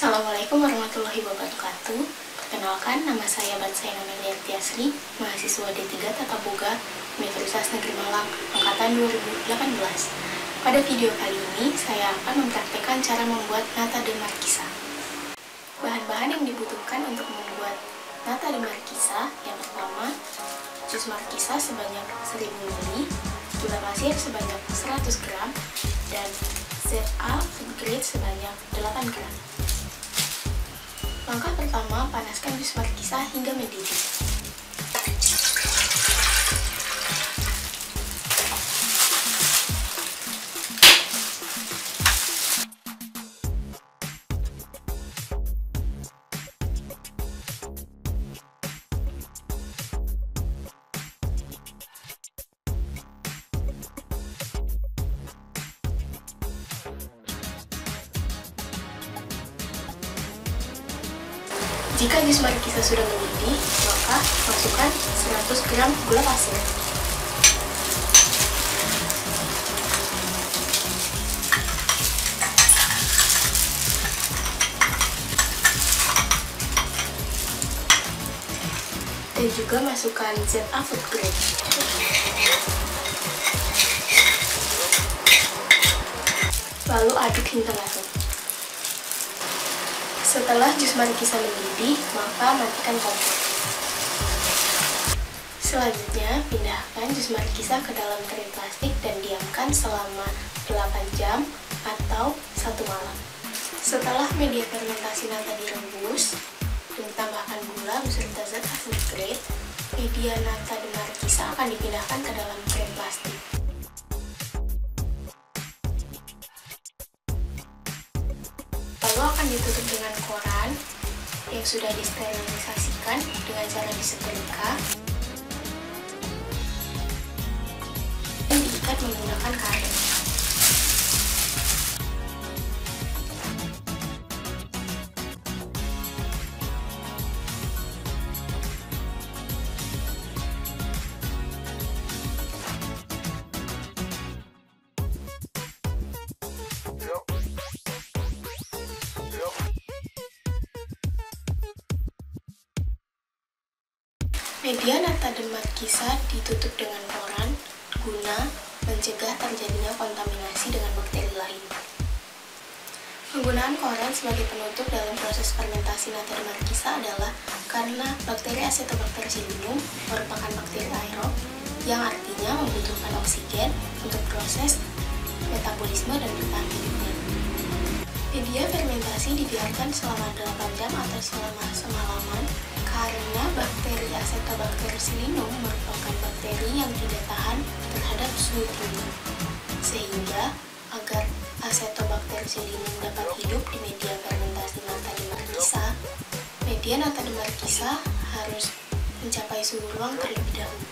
Assalamualaikum warahmatullahi wabarakatuh. Perkenalkan, nama saya Batsaina Melia Tiasri, mahasiswa D3 Tata Boga Universitas Negeri Malang, angkatan 2018. Pada video kali ini, saya akan mempraktekkan cara membuat nata de marquesa. Bahan-bahan yang dibutuhkan untuk membuat nata de marquesa, yang pertama, jus marquesa sebanyak 1000 ml, gula pasir sebanyak 100 gram, dan ZA food grade sebanyak 8 gram. Langkah pertama, panaskan jus marquesa hingga mendidih. Jika jus marquesa sudah mendidih, maka masukkan 100 gram gula pasir. Dan juga masukkan ZA food grade. Lalu aduk hingga larut. Setelah jus marquesa mendidih, maka matikan kompor. Selanjutnya, pindahkan jus marquesa ke dalam tray plastik dan diamkan selama 8 jam atau 1 malam. Setelah media fermentasi nata direbus dan ditambahkan gula beserta zat food grade, media nata de marquesa akan dipindahkan ke dalam tray plastik. Lalu akan ditutup dengan koran yang sudah disterilisasikan dengan cara disetrika dan diikat menggunakan karet. Media nata de marquesa ditutup dengan koran guna mencegah terjadinya kontaminasi dengan bakteri lain. Penggunaan koran sebagai penutup dalam proses fermentasi nata de marquesa adalah karena bakteri Acetobacter pseudomonas merupakan bakteri aerob yang artinya membutuhkan oksigen untuk proses metabolisme dan bertahan hidupnya. Media fermentasi dibiarkan selama 8 jam atau selama semalaman karena bakteri Acetobacter pseudomonas merupakan bakteri yang tidak tahan terhadap suhu tinggi. Sehingga, agar Acetobacter pseudomonas dapat hidup di media fermentasi nata de marquesa, media nata de marquesa harus mencapai suhu ruang terlebih dahulu.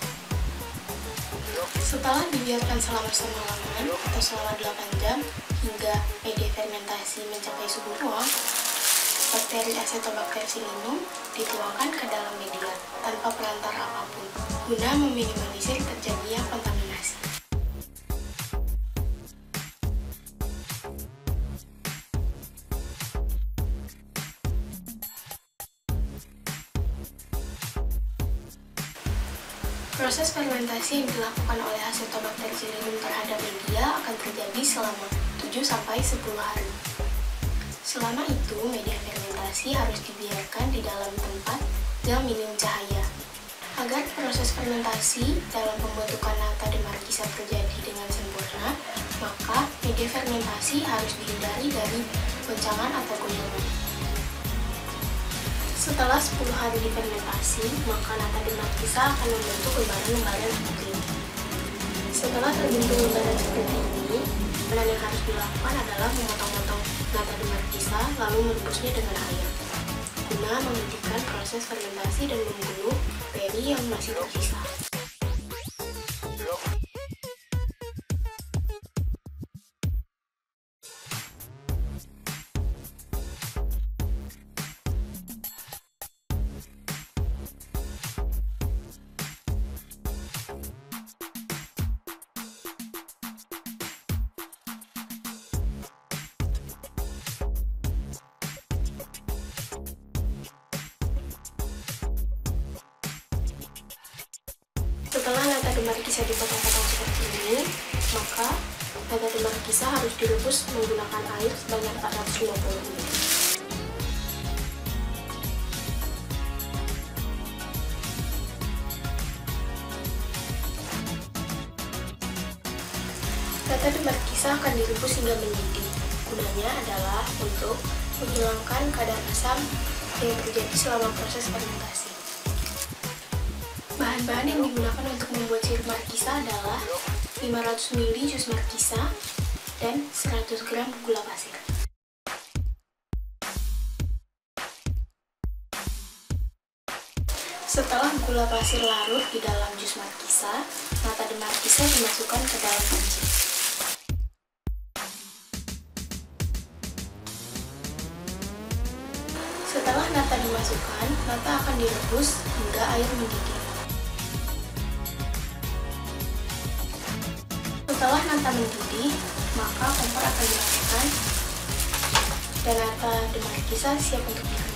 Setelah dibiarkan selama semalaman atau selama 8 jam hingga media fermentasi mencapai suhu ruang, bakteri Acetobacter pseudomonas dituangkan ke dalam media tanpa perantara apapun guna meminimalisir terjadinya kontaminasi. Proses fermentasi yang dilakukan oleh Acetobacter pseudomonas terhadap media akan terjadi selama 7-10 hari. Selama itu, media fermentasi harus dibiarkan di dalam tempat yang minim cahaya. Agar proses fermentasi dalam pembentukan nata de marquesa terjadi dengan sempurna, maka media fermentasi harus dihindari dari goncangan atau goyangan. Setelah 10 hari difermentasi, maka nata de marquesa akan membentuk lembaran-lembaran seperti ini. Setelah terbentuk lembaran seperti ini, yang harus dilakukan adalah memotong-motong nata de marquesa lalu merebusnya dengan air guna menghentikan proses fermentasi dan membunuh bakteri yang masih tersisa. Setelah nata demarkisa dipotong-potong seperti ini, maka nata demarkisa harus direbus menggunakan air sebanyak 450 ml. Nata demarkisa akan direbus hingga mendidih. Gunanya adalah untuk menghilangkan kadar asam yang terjadi selama proses fermentasi. Bahan-bahan yang digunakan untuk membuat sirup markisa adalah 500 ml jus markisa dan 100 gram gula pasir. Setelah gula pasir larut di dalam jus markisa, nata demarkisa dimasukkan ke dalam panci. Setelah nata dimasukkan, nata akan direbus hingga air mendidih. Setelah nata mendidih, maka kompor akan dimakan dan nata demarkisa siap untuk digunakan.